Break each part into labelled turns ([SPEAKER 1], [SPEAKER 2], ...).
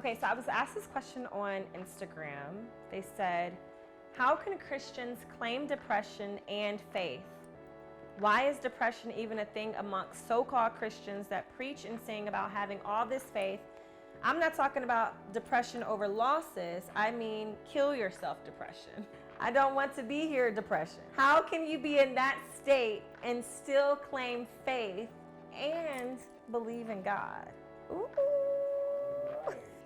[SPEAKER 1] Okay, so I was asked this question on Instagram. They said, how can Christians claim depression and faith? Why is depression even a thing amongst so-called Christians that preach and sing about having all this faith? I'm not talking about depression over losses. I mean, kill yourself depression. I don't want to be here depression. How can you be in that state and still claim faith and believe in God? Ooh.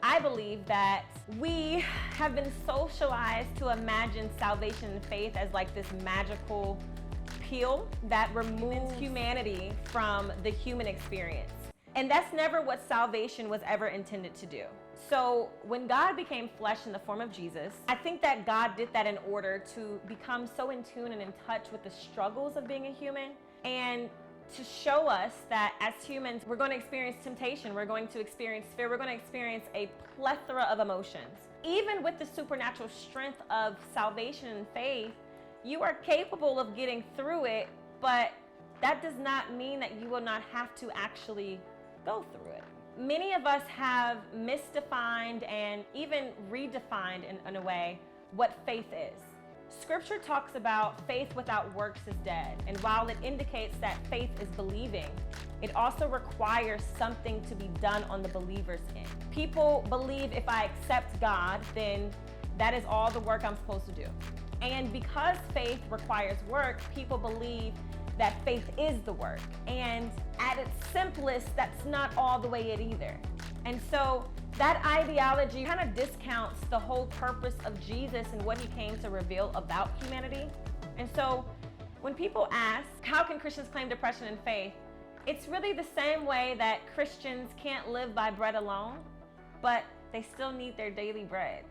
[SPEAKER 1] I believe that we have been socialized to imagine salvation and faith as like this magical pill that removes humanity from the human experience. And that's never what salvation was ever intended to do. So when God became flesh in the form of Jesus, I think that God did that in order to become so in tune and in touch with the struggles of being a human, and to show us that as humans, we're going to experience temptation, we're going to experience fear, we're going to experience a plethora of emotions. Even with the supernatural strength of salvation and faith, you are capable of getting through it, but that does not mean that you will not have to actually go through it. Many of us have misdefined and even redefined in a way what faith is. Scripture talks about faith without works is dead. And while it indicates that faith is believing, it also requires something to be done on the believer's end. People believe if I accept God, then that is all the work I'm supposed to do. And because faith requires work, people believe that faith is the work. And at its simplest, that's not all the way it either. And so that ideology kind of discounts the whole purpose of Jesus and what he came to reveal about humanity. And so when people ask, how can Christians claim depression and faith? It's really the same way that Christians can't live by bread alone, but they still need their daily bread.